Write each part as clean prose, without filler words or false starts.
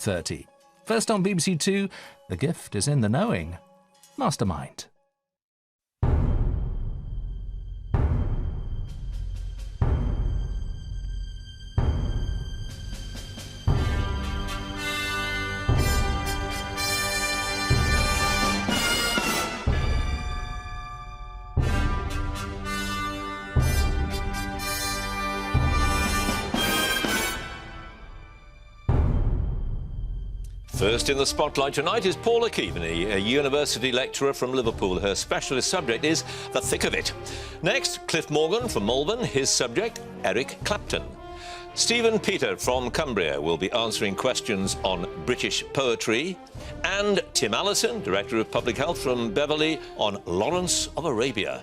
30. First on BBC Two, The Gift is in the Knowing. Mastermind. First in the spotlight tonight is Paula, a university lecturer from Liverpool. Her specialist subject is the thick of it. Next, Cliff Morgan from Malvern. His subject, Eric Clapton. Stephen Peter from Cumbria will be answering questions on British poetry. And Tim Allison, Director of Public Health from Beverley, on Lawrence of Arabia.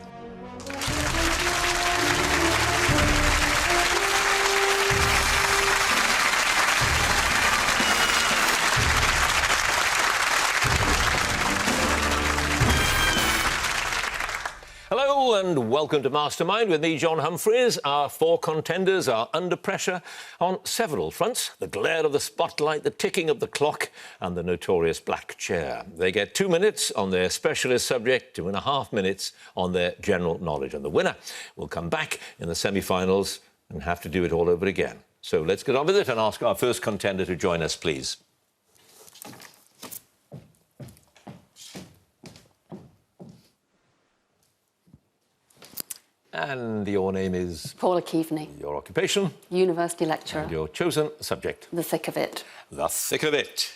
Hello and welcome to Mastermind with me, John Humphrys. Our four contenders are under pressure on several fronts: the glare of the spotlight, the ticking of the clock and the notorious black chair. They get 2 minutes on their specialist subject, 2.5 minutes on their general knowledge. And the winner will come back in the semi-finals and have to do it all over again. So let's get on with it and ask our first contender to join us, please. And your name is? Paula Keaveney. Your occupation? University lecturer. And your chosen subject? The thick of it. The thick of it.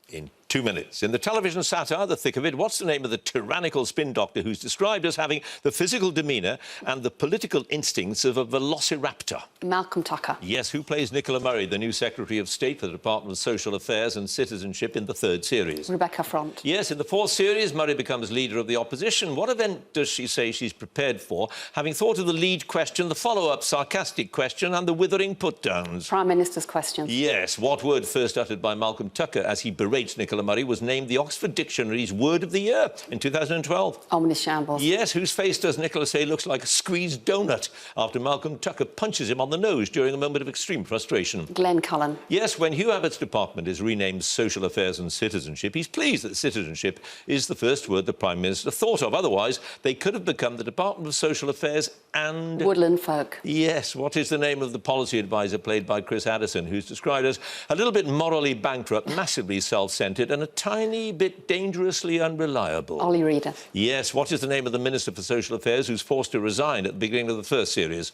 In 2 minutes. In the television satire, The Thick of It, what's the name of the tyrannical spin doctor who's described as having the physical demeanour and the political instincts of a velociraptor? Malcolm Tucker. Yes, who plays Nicola Murray, the new Secretary of State for the Department of Social Affairs and Citizenship in the third series? Rebecca Front. Yes, in the fourth series, Murray becomes leader of the opposition. What event does she say she's prepared for, having thought of the lead question, the follow-up sarcastic question and the withering put-downs? Prime Minister's question. Yes, what word first uttered by Malcolm Tucker as he berates Nicola Murray was named the Oxford Dictionary's Word of the Year in 2012. Ominous shambles. Yes, whose face does Nicola say looks like a squeezed donut after Malcolm Tucker punches him on the nose during a moment of extreme frustration? Glenn Cullen. Yes, when Hugh Abbott's department is renamed Social Affairs and Citizenship, he's pleased that citizenship is the first word the Prime Minister thought of. Otherwise, they could have become the Department of Social Affairs and... Woodland Folk. Yes, what is the name of the policy advisor played by Chris Addison, who's described as a little bit morally bankrupt, massively self-centred and a tiny bit dangerously unreliable? Ollie Reader. Yes, what is the name of the Minister for Social Affairs who's forced to resign at the beginning of the first series?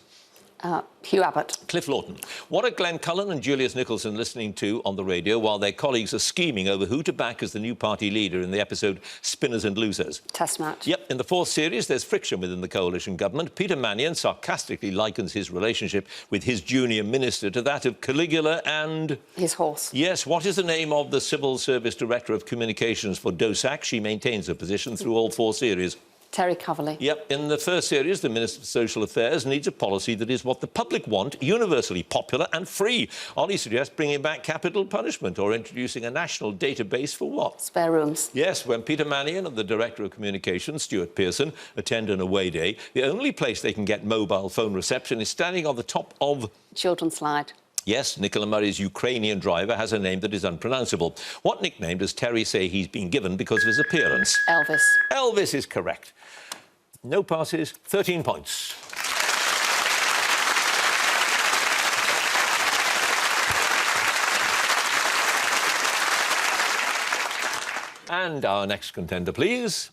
Hugh Abbott. Cliff Lawton. What are Glenn Cullen and Julius Nicholson listening to on the radio while their colleagues are scheming over who to back as the new party leader in the episode Spinners and Losers? Test match. Yep, in the fourth series, there's friction within the coalition government. Peter Mannion sarcastically likens his relationship with his junior minister to that of Caligula and... his horse. Yes, what is the name of the Civil Service Director of Communications for DOSAC? She maintains her position through all four series. Terry Coverley. Yep, in the first series, the Minister for Social Affairs needs a policy that is what the public want, universally popular and free. Ollie suggests bringing back capital punishment or introducing a national database for what? Spare rooms. Yes, when Peter Mannion and the Director of Communications, Stuart Pearson, attend an away day, the only place they can get mobile phone reception is standing on the top of... Children's Slide. Yes, Nicola Murray's Ukrainian driver has a name that is unpronounceable. What nickname does Terry say he's been given because of his appearance? Elvis. Elvis is correct. No passes, 13 points. And our next contender, please.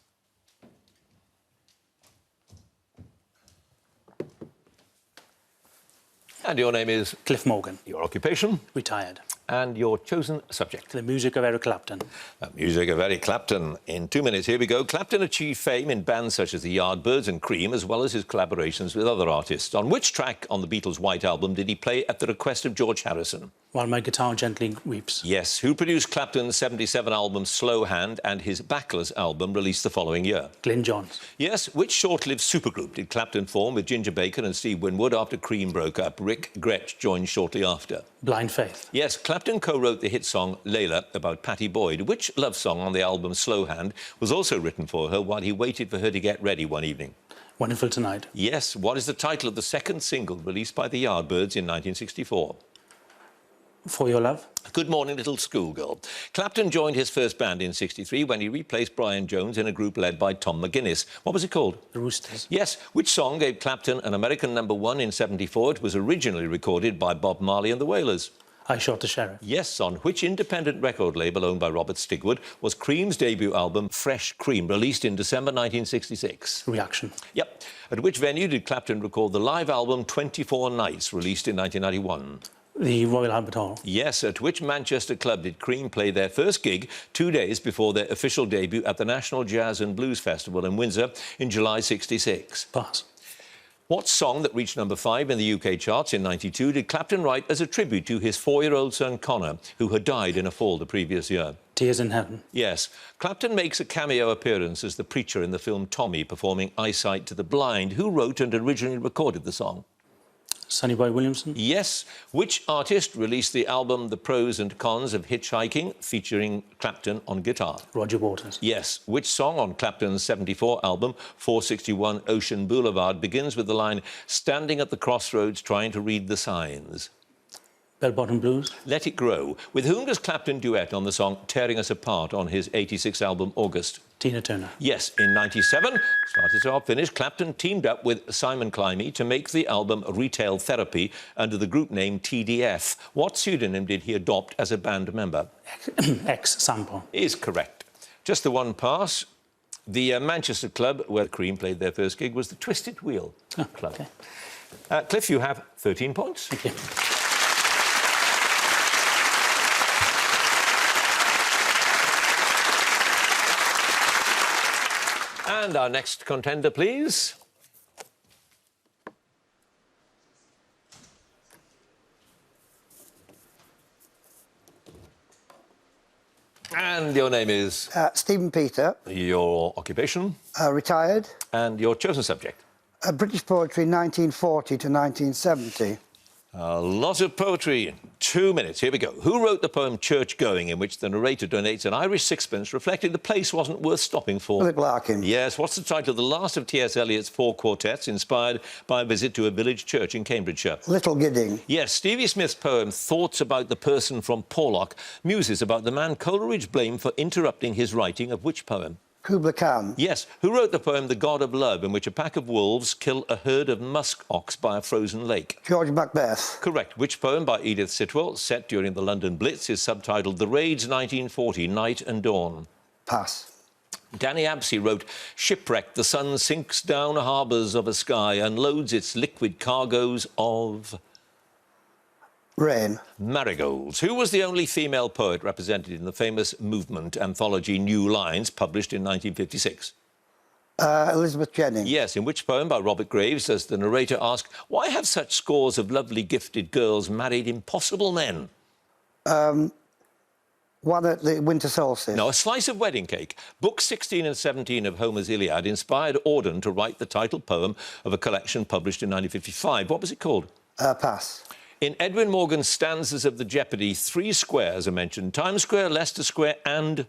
And your name is? Cliff Morgan. Your occupation? Retired. And your chosen subject? The music of Eric Clapton. The music of Eric Clapton. In 2 minutes, here we go. Clapton achieved fame in bands such as the Yardbirds and Cream, as well as his collaborations with other artists. On which track on the Beatles' White Album did he play at the request of George Harrison? While My Guitar Gently Weeps. Yes. Who produced Clapton's 77 album Slow Hand and his Backless album released the following year? Glyn Johns. Yes. Which short-lived supergroup did Clapton form with Ginger Baker and Steve Winwood after Cream broke up? Rick Gretsch joined shortly after. Blind Faith. Yes. Clapton co-wrote the hit song Layla about Pattie Boyd. Which love song on the album Slow Hand was also written for her while he waited for her to get ready one evening? Wonderful Tonight. Yes. What is the title of the second single released by the Yardbirds in 1964? For Your Love. Good Morning Little Schoolgirl. Clapton joined his first band in '63 when he replaced Brian Jones in a group led by Tom McGuinness. What was it called? The Roosters. Yes. Which song gave Clapton an American #1 in '74? It was originally recorded by Bob Marley and the Wailers. I Shot the Sheriff. Yes. On which independent record label owned by Robert Stigwood was Cream's debut album, Fresh Cream, released in December 1966? Reaction. Yep. At which venue did Clapton record the live album 24 Nights, released in 1991? The Royal Albert Hall. Yes. At which Manchester club did Cream play their first gig 2 days before their official debut at the National Jazz and Blues Festival in Windsor in July '66? Pass. What song that reached #5 in the UK charts in '92 did Clapton write as a tribute to his 4-year-old son Connor, who had died in a fall the previous year? Tears in Heaven. Yes. Clapton makes a cameo appearance as the preacher in the film Tommy, performing Eyesight to the Blind. Who wrote and originally recorded the song? Sonny Boy Williamson. Yes. Which artist released the album The Pros and Cons of Hitchhiking, featuring Clapton on guitar? Roger Waters. Yes. Which song on Clapton's '74 album 461 Ocean Boulevard begins with the line, "Standing at the crossroads trying to read the signs"? Bell Bottom Blues. Let It Grow. With whom does Clapton duet on the song Tearing Us Apart on his '86 album August? Tina Turner. Yes. In '97, start to start finish, Clapton teamed up with Simon Climie to make the album Retail Therapy under the group name TDF. What pseudonym did he adopt as a band member? X-Sample. Is correct. Just the one pass. The Manchester club where Cream played their first gig was the Twisted Wheel Club. Okay. Cliff, you have 13 points. Thank you. And our next contender, please. And your name is? Stephen Peter. Your occupation? Retired. And your chosen subject? British poetry 1940 to 1970. A lot of poetry. 2 minutes. Here we go. Who wrote the poem Church Going, in which the narrator donates an Irish sixpence reflecting the place wasn't worth stopping for? Philip Larkin. Yes. What's the title of the last of T.S. Eliot's 4 quartets, inspired by a visit to a village church in Cambridgeshire? Little Gidding. Yes. Stevie Smith's poem Thoughts About the Person from Porlock muses about the man Coleridge blamed for interrupting his writing of which poem? Kubla Khan. Yes. Who wrote the poem The God of Love, in which a pack of wolves kill a herd of musk ox by a frozen lake? George Macbeth. Correct. Which poem by Edith Sitwell, set during the London Blitz, is subtitled The Raids 1940, Night and Dawn? Pass. Danny Absey wrote, "Shipwrecked, the sun sinks down harbours of a sky, unloads its liquid cargoes of..." Rain. Marigolds. Who was the only female poet represented in the famous movement anthology New Lines, published in 1956? Elizabeth Jennings. Yes. In which poem by Robert Graves does the narrator ask, why have such scores of lovely gifted girls married impossible men? One at the winter solstice. No, A Slice of Wedding Cake. Books 16 and 17 of Homer's Iliad inspired Auden to write the title poem of a collection published in 1955. What was it called? Pass. In Edwin Morgan's stanzas of the Jeopardy, 3 squares are mentioned: Times Square, Leicester Square and...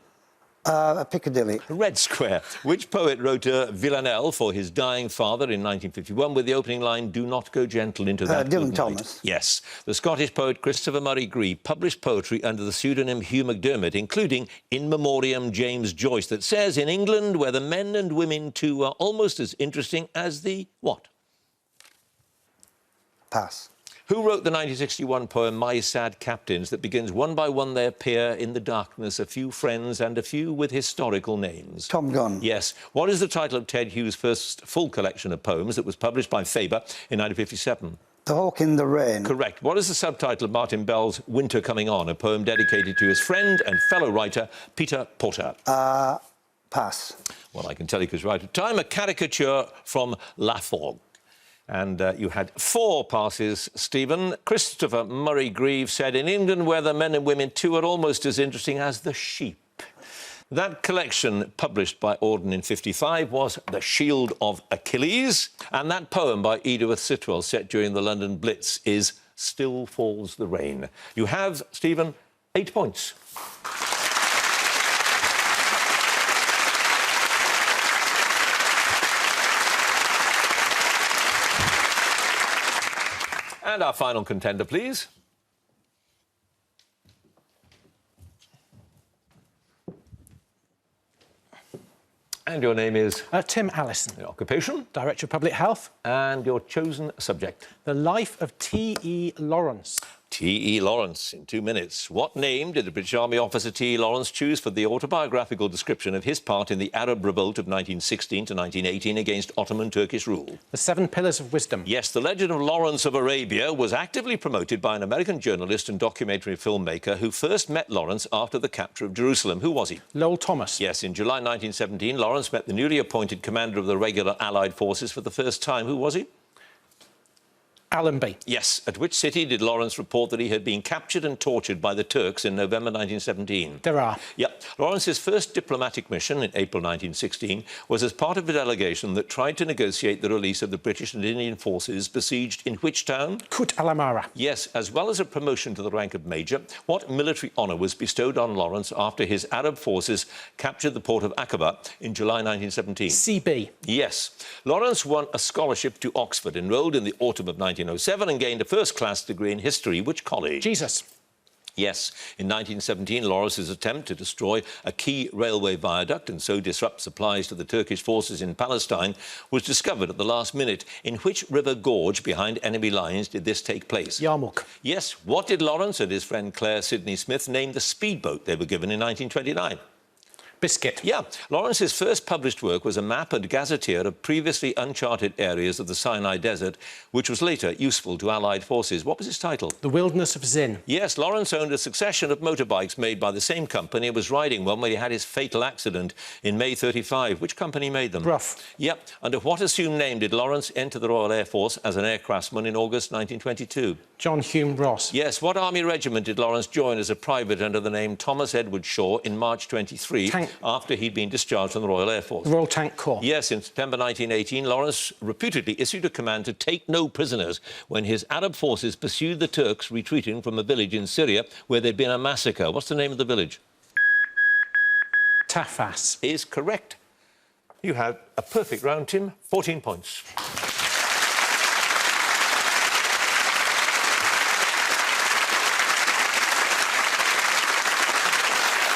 Piccadilly. Red Square. Which poet wrote Villanelle for his dying father in 1951 with the opening line, "Do not go gentle into that Dylan good night"? Thomas. Yes. The Scottish poet Christopher Murray Grieve published poetry under the pseudonym Hugh MacDermott, including In Memoriam James Joyce, that says, in England, where the men and women too are almost as interesting as the what? Pass. Who wrote the 1961 poem My Sad Captains, that begins, "One by one they appear in the darkness, a few friends and a few with historical names"? Tom Gunn. Yes. What is the title of Ted Hughes' first full collection of poems that was published by Faber in 1957? The Hawk in the Rain. Correct. What is the subtitle of Martin Bell's Winter Coming On, a poem dedicated to his friend and fellow writer Peter Porter? Pass. Well, I can tell you because you're out of time. A caricature from Laforgue. And you had 4 passes, Stephen. Christopher Murray Grieve said, in England, where the men and women too are almost as interesting as the sheep. That collection, published by Auden in 55, was The Shield of Achilles. And that poem by Edith Sitwell, set during the London Blitz, is Still Falls the Rain. You have, Stephen, 8 points. And our final contender, please. And your name is? Tim Allison. Your occupation? Director of Public Health. And your chosen subject? The life of T.E. Lawrence. T.E. Lawrence, in 2 minutes. What name did the British Army officer T.E. Lawrence choose for the autobiographical description of his part in the Arab revolt of 1916 to 1918 against Ottoman Turkish rule? The 7 Pillars of Wisdom. Yes, the legend of Lawrence of Arabia was actively promoted by an American journalist and documentary filmmaker who first met Lawrence after the capture of Jerusalem. Who was he? Lowell Thomas. Yes, in July 1917, Lawrence met the newly appointed commander of the regular Allied forces for the first time. Who was he? Allenby. Yes. At which city did Lawrence report that he had been captured and tortured by the Turks in November 1917? There are. Yep. Lawrence's first diplomatic mission in April 1916 was as part of a delegation that tried to negotiate the release of the British and Indian forces besieged in which town? Kut Alamara. Yes. As well as a promotion to the rank of major, what military honour was bestowed on Lawrence after his Arab forces captured the port of Aqaba in July 1917? CB. Yes. Lawrence won a scholarship to Oxford, enrolled in the autumn of 1907 and gained a first-class degree in history. Which college? Jesus. Yes. In 1917, Lawrence's attempt to destroy a key railway viaduct and so disrupt supplies to the Turkish forces in Palestine was discovered at the last minute. In which river gorge behind enemy lines did this take place? Yarmouk. Yes. What did Lawrence and his friend Claire Sidney Smith name the speedboat they were given in 1929? Biscuit. Yeah. Lawrence's first published work was a map and gazetteer of previously uncharted areas of the Sinai Desert, which was later useful to Allied forces. What was its title? The Wilderness of Zin. Yes, Lawrence owned a succession of motorbikes made by the same company and was riding one when he had his fatal accident in May 35. Which company made them? Brough. Yep. Under what assumed name did Lawrence enter the Royal Air Force as an aircraftsman in August 1922? John Hume Ross. Yes. What army regiment did Lawrence join as a private under the name Thomas Edward Shaw in March 23 Tank. after he'd been discharged from the Royal Air Force? The Royal Tank Corps. Yes, in September 1918, Lawrence reputedly issued a command to take no prisoners when his Arab forces pursued the Turks retreating from a village in Syria where there'd been a massacre. What's the name of the village? Tafas. Is correct. You had a perfect round, Tim. 14 points.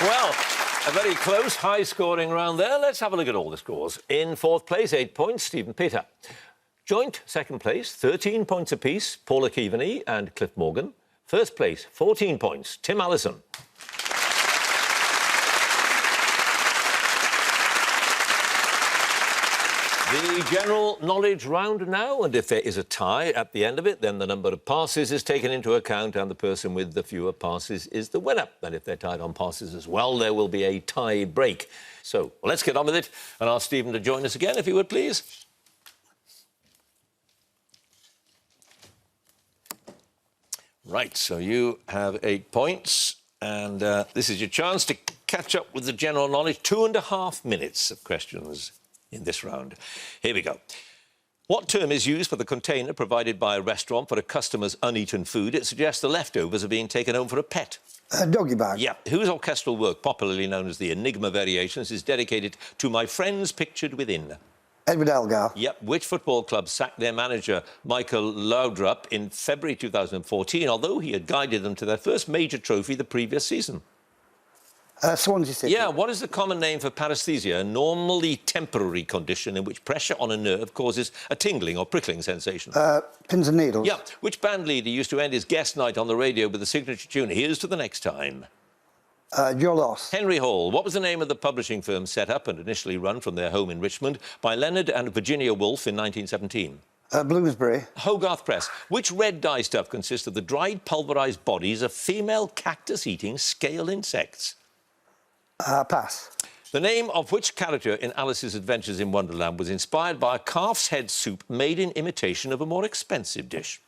Well, a very close, high-scoring round there. Let's have a look at all the scores. In fourth place, 8 points, Stephen Peter. Joint second place, 13 points apiece, Paula Keaveney and Cliff Morgan. First place, 14 points, Tim Allison. The general knowledge round now, and if there is a tie at the end of it, then the number of passes is taken into account and the person with the fewer passes is the winner. And if they're tied on passes as well, there will be a tie break. So let's get on with it and ask Stephen to join us again, if you would, please. Right, so you have 8 points, and this is your chance to catch up with the general knowledge. 2.5 minutes of questions in this round. Here we go. What term is used for the container provided by a restaurant for a customer's uneaten food? It suggests the leftovers are being taken home for a pet. Doggy bag. Yeah. Whose orchestral work, popularly known as the Enigma Variations, is dedicated to My Friends Pictured Within? Edward Elgar. Yep. Which football club sacked their manager, Michael Laudrup, in February 2014, although he had guided them to their first major trophy the previous season? Swansea City. Yeah, what is the common name for paresthesia, a normally temporary condition in which pressure on a nerve causes a tingling or prickling sensation? Pins and needles. Yeah, which band leader used to end his guest night on the radio with the signature tune, Here's to the Next Time? Joe Loss. Henry Hall. What was the name of the publishing firm set up and initially run from their home in Richmond by Leonard and Virginia Woolf in 1917? Bloomsbury. Hogarth Press. Which red dye stuff consists of the dried pulverised bodies of female cactus-eating scale insects? Pass. The name of which character in Alice's Adventures in Wonderland was inspired by a calf's head soup made in imitation of a more expensive dish?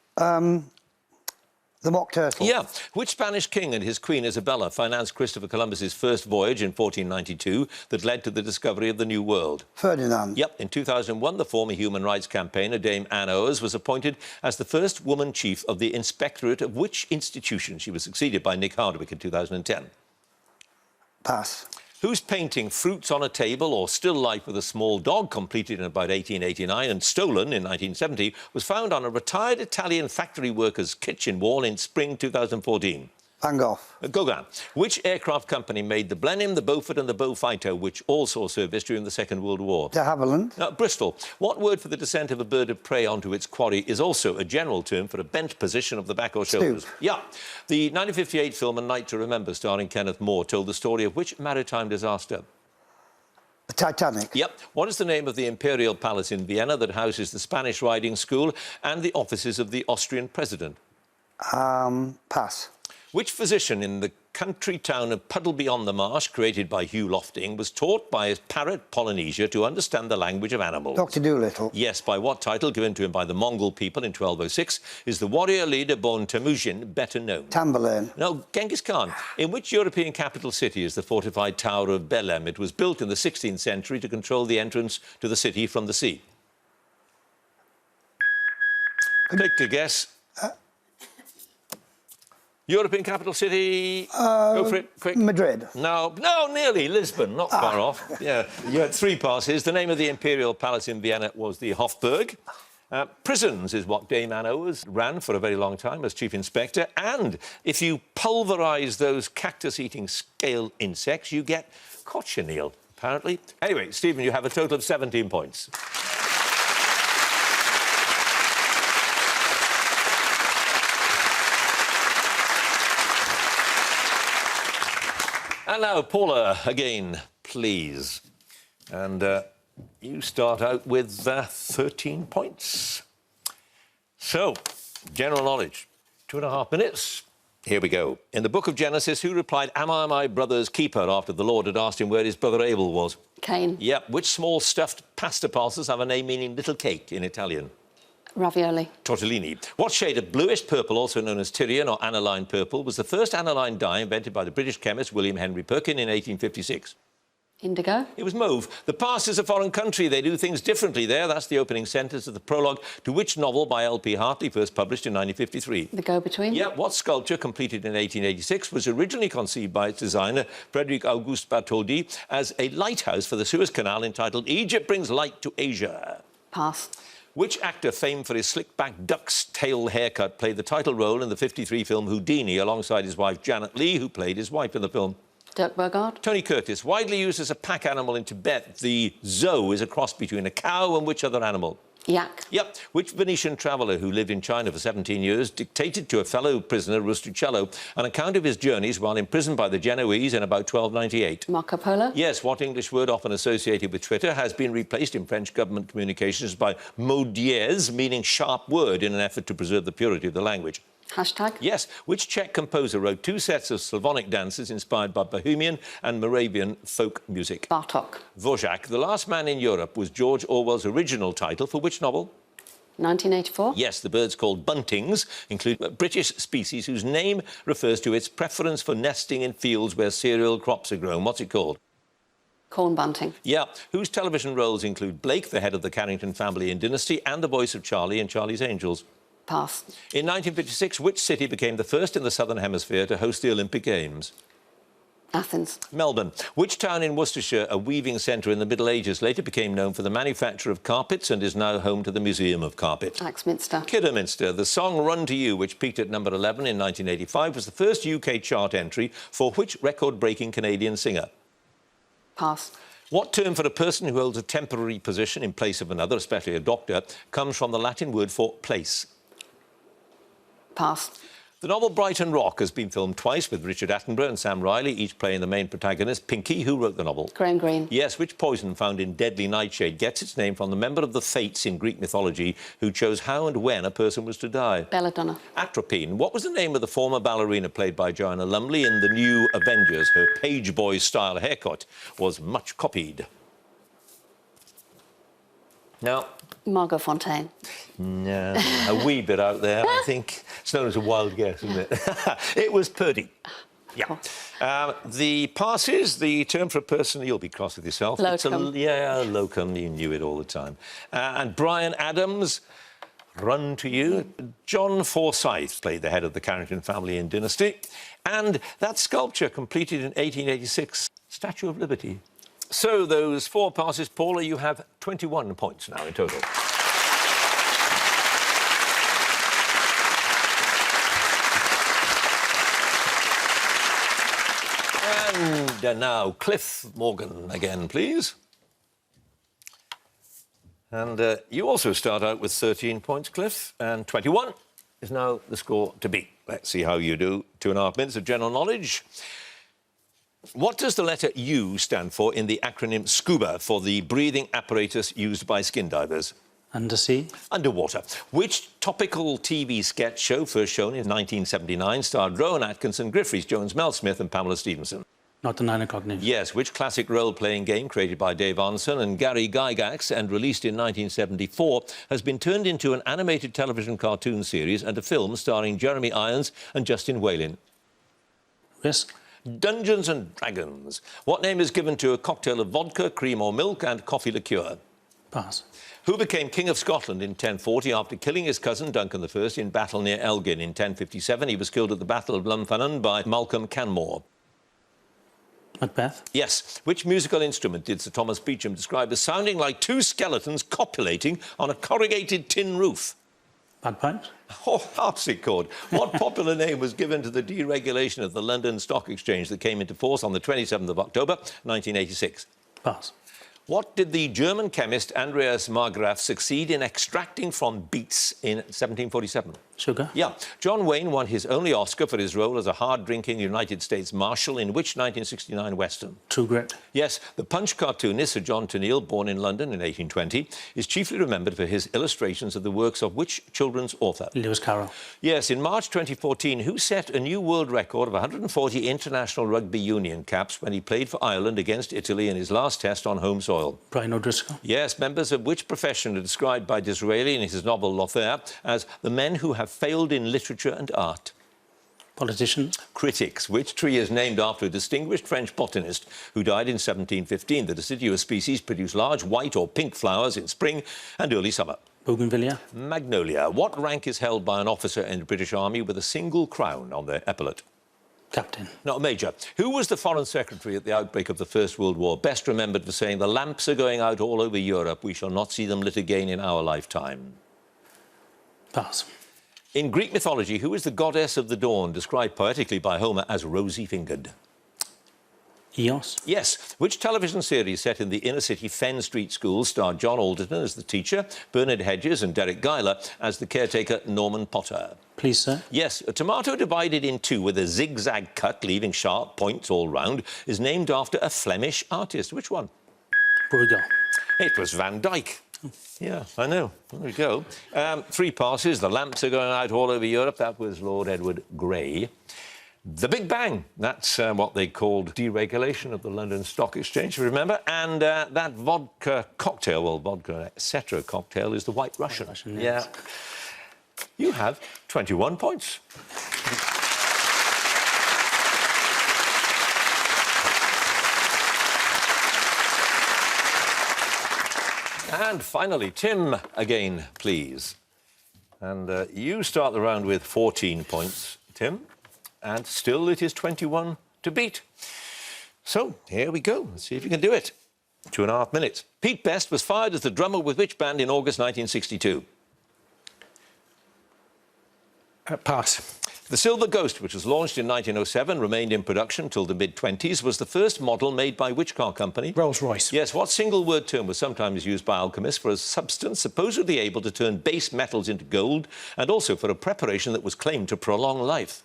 The Mock Turtle. Yeah. Which Spanish king and his queen Isabella financed Christopher Columbus's first voyage in 1492 that led to the discovery of the New World? Ferdinand. Yep. In 2001, the former human rights campaigner Dame Anne Owers was appointed as the first woman chief of the Inspectorate of which institution? She was succeeded by Nick Hardwick in 2010. Pass. Whose painting Fruits on a Table or Still Life with a Small Dog, completed in about 1889 and stolen in 1970, was found on a retired Italian factory worker's kitchen wall in spring 2014? Van Gogh. Gauguin. Which aircraft company made the Blenheim, the Beaufort and the Beaufighter, which all saw service during the Second World War? De Havilland. Bristol. What word for the descent of a bird of prey onto its quarry is also a general term for a bent position of the back or shoulders? Stoop. Yeah. The 1958 film A Night to Remember, starring Kenneth More, told the story of which maritime disaster? The Titanic. Yep. What is the name of the Imperial Palace in Vienna that houses the Spanish riding school and the offices of the Austrian president? Pass. Which physician in the country town of Puddleby-on-the-Marsh, created by Hugh Lofting, was taught by his parrot Polynesia to understand the language of animals? Dr. Dolittle. Yes, by what title, given to him by the Mongol people in 1206, is the warrior leader Bon Temujin better known? Tamburlaine. No, Genghis Khan. In which European capital city is the fortified Tower of Belem? It was built in the 16th century to control the entrance to the city from the sea. Take a guess. European capital city. Go for it, quick. Madrid. No, nearly. Lisbon, not far off. Yeah, you had three passes. The name of the Imperial Palace in Vienna was the Hofburg. Prisons is what Dame Anne Owers ran for a very long time as chief inspector. And if you pulverise those cactus-eating scale insects, you get cochineal, apparently. Anyway, Stephen, you have a total of 17 points. And now, Paula, again, please. And you start out with 13 points. So, general knowledge, 2.5 minutes. Here we go. In the book of Genesis, who replied, "Am I my brother's keeper?" after the Lord had asked him where his brother Abel was? Cain. Yep. Which small stuffed pasta parcels have a name meaning little cake in Italian? Ravioli. Tortellini. What shade of bluish purple, also known as Tyrian or aniline purple, was the first aniline dye invented by the British chemist William Henry Perkin in 1856? Indigo. It was mauve. The past is a foreign country. They do things differently there. That's the opening sentence of the prologue to which novel by L.P. Hartley, first published in 1953? The Go-Between. Yeah, what sculpture, completed in 1886, was originally conceived by its designer, Frederic Auguste Bartholdi, as a lighthouse for the Suez Canal entitled Egypt Brings Light to Asia? Pass. Which actor, famed for his slick-back duck's tail haircut, played the title role in the 1953 film Houdini alongside his wife Janet Leigh, who played his wife in the film? Dirk Bogarde. Tony Curtis. Widely used as a pack animal in Tibet, the zo is a cross between a cow and which other animal? Yak. Yep. Which Venetian traveller who lived in China for 17 years dictated to a fellow prisoner, Rusticello, an account of his journeys while imprisoned by the Genoese in about 1298? Marco Polo. Yes. What English word often associated with Twitter has been replaced in French government communications by mot dièse, meaning sharp word, in an effort to preserve the purity of the language? Hashtag. Yes. Which Czech composer wrote two sets of Slavonic dances inspired by Bohemian and Moravian folk music? Bartok. Dvořák. The Last Man in Europe was George Orwell's original title for which novel? 1984. Yes, the birds called buntings include a British species whose name refers to its preference for nesting in fields where cereal crops are grown. What's it called? Corn bunting. Yeah. Whose television roles include Blake, the head of the Carrington family in Dynasty, and the voice of Charlie in Charlie's Angels? Pass. In 1956, which city became the first in the Southern Hemisphere to host the Olympic Games? Athens. Melbourne. Which town in Worcestershire, a weaving centre in the Middle Ages, later became known for the manufacture of carpets and is now home to the Museum of Carpet? Axminster. Kidderminster. The song Run to You, which peaked at number 11 in 1985, was the first UK chart entry for which record-breaking Canadian singer? Pass. What term for a person who holds a temporary position in place of another, especially a doctor, comes from the Latin word for place? Pass. The novel Brighton Rock has been filmed twice with Richard Attenborough and Sam Riley, each playing the main protagonist. Pinky, who wrote the novel? Graham Greene. Yes, which poison found in deadly nightshade gets its name from the member of the Fates in Greek mythology who chose how and when a person was to die? Belladonna. Atropine. What was the name of the former ballerina played by Joanna Lumley in The New Avengers? Her page boy-style haircut was much copied. Now... Margot Fontaine. No, a wee bit out there, I think. It's known as a wild guess, isn't it? It was Purdy. Yeah. The passes, the term for a person, you'll be cross with yourself. Locum. Locum, you knew it all the time. And Brian Adams, Run to You. John Forsyth played the head of the Carrington family in Dynasty. And that sculpture, completed in 1886, Statue of Liberty. So, those four passes, Paula, you have 21 points now in total. And now, Cliff Morgan again, please. And you also start out with 13 points, Cliff, and 21 is now the score to beat. Let's see how you do. 2.5 minutes of general knowledge. What does the letter U stand for in the acronym SCUBA for the breathing apparatus used by skin divers? Undersea. Underwater. Which topical TV sketch show, first shown in 1979, starred Rowan Atkinson, Griff Rhys-Jones, Mel Smith and Pamela Stephenson? Not the 9 o'clock news. Yes. Which classic role-playing game created by Dave Arneson and Gary Gygax and released in 1974 has been turned into an animated television cartoon series and a film starring Jeremy Irons and Justin Whalin? Risk. Dungeons and Dragons. What name is given to a cocktail of vodka, cream or milk and coffee liqueur? Pass. Who became King of Scotland in 1040 after killing his cousin Duncan I in battle near Elgin in 1057? He was killed at the Battle of Lumfannon by Malcolm Canmore. Macbeth. Yes. Which musical instrument did Sir Thomas Beecham describe as sounding like two skeletons copulating on a corrugated tin roof? Bagpipes. Oh, harpsichord. What popular name was given to the deregulation of the London Stock Exchange that came into force on the 27th of October, 1986? Pass. What did the German chemist Andreas Marggraf succeed in extracting from beets in 1747? Sugar. Yeah. John Wayne won his only Oscar for his role as a hard-drinking United States Marshal in which 1969 Western? True Grit. Yes. The Punch cartoonist Sir John Tenniel, born in London in 1820, is chiefly remembered for his illustrations of the works of which children's author? Lewis Carroll. Yes. In March 2014, who set a new world record of 140 international rugby union caps when he played for Ireland against Italy in his last test on home soil? Brian O'Driscoll. Yes. Members of which profession are described by Disraeli in his novel Lothair as the men who have failed in literature and art? Politicians. Critics. Which tree is named after a distinguished French botanist who died in 1715? The deciduous species produce large white or pink flowers in spring and early summer. Bougainvillea. Magnolia. What rank is held by an officer in the British Army with a single crown on their epaulet? Captain. Not Major. Who was the Foreign Secretary at the outbreak of the First World War? Best remembered for saying, "The lamps are going out all over Europe. We shall not see them lit again in our lifetime." Pass. In Greek mythology, who is the goddess of the dawn, described poetically by Homer as rosy-fingered? Eos. Yes. Which television series set in the inner-city Fenn Street School starred John Alderton as the teacher, Bernard Hedges and Derek Guyler as the caretaker Norman Potter? Please, sir. Yes. A tomato divided in two with a zigzag cut, leaving sharp points all round, is named after a Flemish artist. Which one? Bruegel. It was Van Dyck. Yeah, I know. There we go. 3 passes. The lamps are going out all over Europe. That was Lord Edward Grey. The Big Bang. That's what they called deregulation of the London Stock Exchange, remember? And that vodka cocktail, well, vodka, etc. cocktail is the White Russian. Yes. Yeah. You have 21 points. And finally, Tim again, please. And you start the round with 14 points, Tim. And still it is 21 to beat. So, here we go. Let's see if you can do it. 2.5 minutes. Pete Best was fired as the drummer with which band in August 1962? Pass. The Silver Ghost, which was launched in 1907, remained in production till the mid-20s, was the first model made by which car company? Rolls-Royce. Yes, what single-word term was sometimes used by alchemists for a substance supposedly able to turn base metals into gold and also for a preparation that was claimed to prolong life?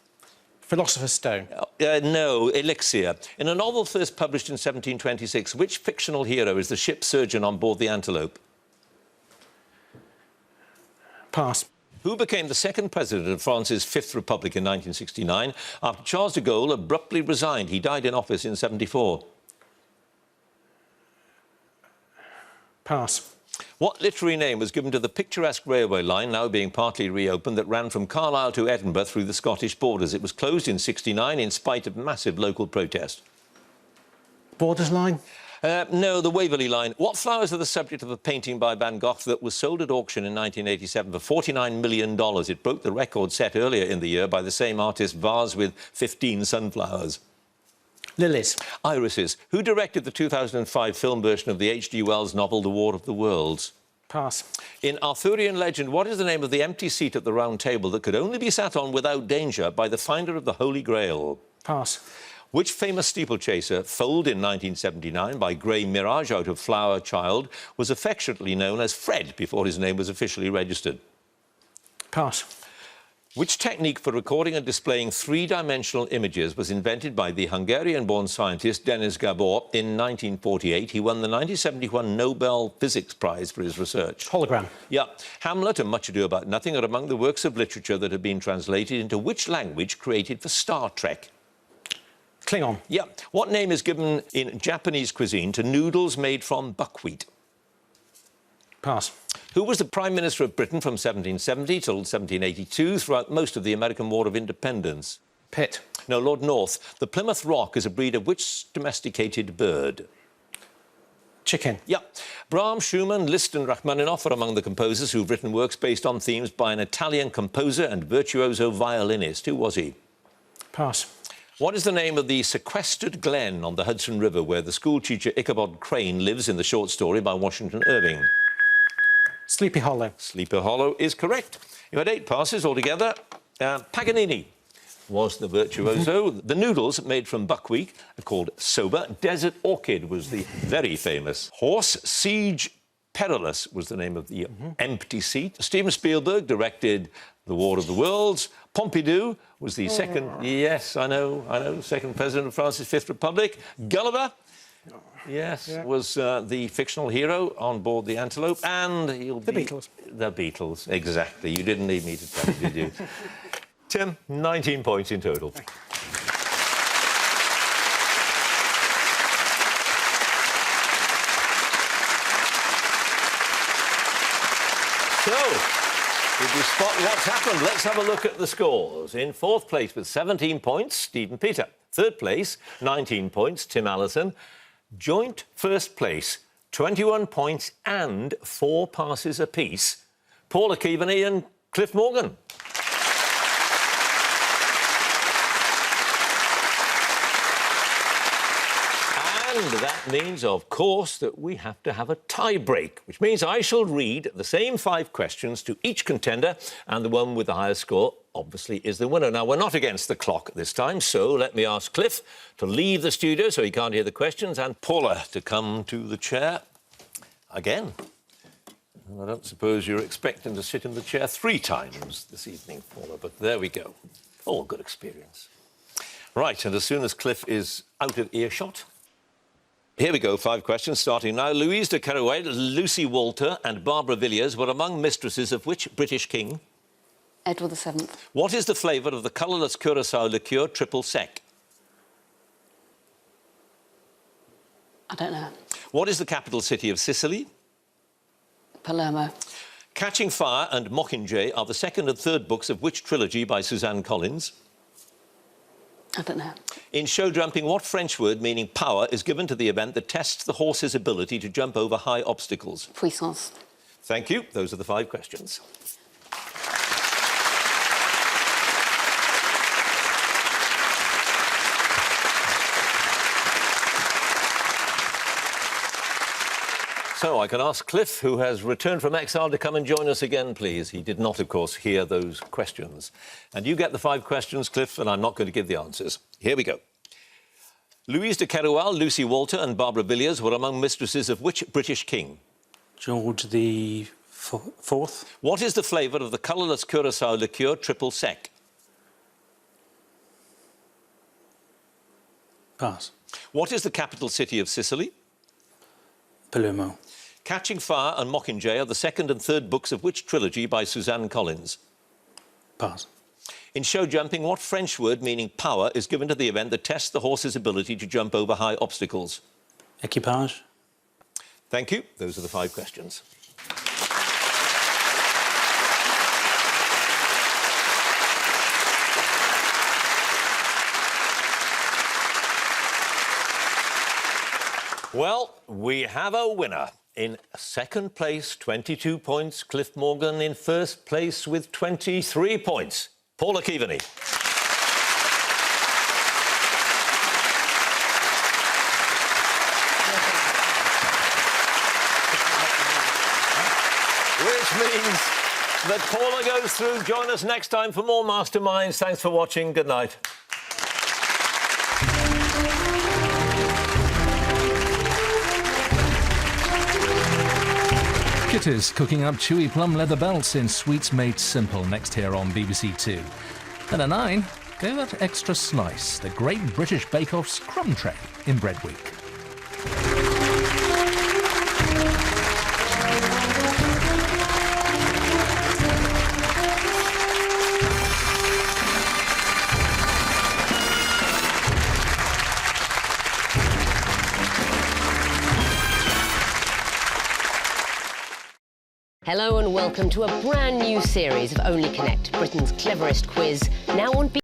Philosopher's Stone. No, elixir. In a novel first published in 1726, which fictional hero is the ship's surgeon on board the Antelope? Pass. Who became the second president of France's Fifth Republic in 1969 after Charles de Gaulle abruptly resigned? He died in office in 74. Pass. What literary name was given to the picturesque railway line, now being partly reopened, that ran from Carlisle to Edinburgh through the Scottish borders? It was closed in 69 in spite of massive local protest. Borders line. No, the Waverley Line. What flowers are the subject of a painting by Van Gogh that was sold at auction in 1987 for $49 million? It broke the record set earlier in the year by the same artist, vase with 15 sunflowers. Lilies. Irises. Who directed the 2005 film version of the H.G. Wells novel The War of the Worlds? Pass. In Arthurian legend, what is the name of the empty seat at the Round Table that could only be sat on without danger by the finder of the Holy Grail? Pass. Which famous steeplechaser, foaled in 1979 by Grey Mirage out of Flower Child, was affectionately known as Fred before his name was officially registered? Pass. Which technique for recording and displaying three-dimensional images was invented by the Hungarian-born scientist Denis Gabor in 1948? He won the 1971 Nobel Physics Prize for his research. Hologram. Yeah. Hamlet and Much Ado About Nothing are among the works of literature that have been translated into which language created for Star Trek? Klingon. Yeah. What name is given in Japanese cuisine to noodles made from buckwheat? Pass. Who was the Prime Minister of Britain from 1770 till 1782 throughout most of the American War of Independence? Pitt. No, Lord North. The Plymouth Rock is a breed of which domesticated bird? Chicken. Yeah. Brahms, Schumann, Liszt and Rachmaninoff are among the composers who've written works based on themes by an Italian composer and virtuoso violinist. Who was he? Pass. What is the name of the sequestered glen on the Hudson River where the schoolteacher Ichabod Crane lives in the short story by Washington Irving? Sleepy Hollow. Sleepy Hollow is correct. You had 8 passes altogether. Paganini was the virtuoso. The noodles made from buckwheat are called soba. Desert Orchid was the very famous horse. Siege Perilous was the name of the empty seat. Steven Spielberg directed The War of the Worlds. Pompidou was the second... Yes, I know, second president of France's Fifth Republic. Gulliver... Yes, was the fictional hero on board the Antelope, and The Beatles. The Beatles, exactly. You didn't need me to tell you, did you? Tim, 19 points in total. So, did you spot what's happened? Let's have a look at the scores. In 4th place with 17 points, Stephen Peter. 3rd place, 19 points, Tim Allison. Joint 1st place, 21 points and 4 passes apiece, Paula Keaveney and Cliff Morgan. And that means, of course, that we have to have a tie break, which means I shall read the same 5 questions to each contender, and the one with the highest score, obviously, is the winner. Now, we're not against the clock this time, so let me ask Cliff to leave the studio so he can't hear the questions, and Paula to come to the chair again. I don't suppose you're expecting to sit in the chair 3 times this evening, Paula, but there we go. All good experience. Right, and as soon as Cliff is out of earshot... Here we go, 5 questions, starting now. Louise de Kerouac, Lucy Walter and Barbara Villiers were among mistresses of which British king? Edward VII. What is the flavour of the colourless Curaçao liqueur triple sec? I don't know. What is the capital city of Sicily? Palermo. Catching Fire and Mockingjay are the 2nd and 3rd books of which trilogy by Suzanne Collins? I don't know. In show jumping, what French word meaning power is given to the event that tests the horse's ability to jump over high obstacles? Puissance. Thank you. Those are the 5 questions. So I can ask Cliff, who has returned from exile, to come and join us again, please. He did not, of course, hear those questions. And you get the 5 questions, Cliff, and I'm not going to give the answers. Here we go. Louise de Kerouac, Lucy Walter and Barbara Villiers were among mistresses of which British king? George the Fourth. What is the flavour of the colourless Curaçao liqueur triple sec? Pass. What is the capital city of Sicily? Palermo. Catching Fire and Mockingjay are the 2nd and 3rd books of which trilogy by Suzanne Collins? Pass. In show jumping, what French word meaning power is given to the event that tests the horse's ability to jump over high obstacles? Equipage. Thank you. Those are the 5 questions. Well, we have a winner. In 2nd place, 22 points. Cliff Morgan in 1st place with 23 points. Paula Keaveney. Which means that Paula goes through. Join us next time for more Masterminds. Thanks for watching. Good night. Cricketers cooking up chewy plum leather belts in Sweets Made Simple next here on BBC Two. Then at 9, go that extra slice, the Great British Bake Off's crumb tray in Bread Week. Hello and welcome to a brand new series of Only Connect, Britain's cleverest quiz, now on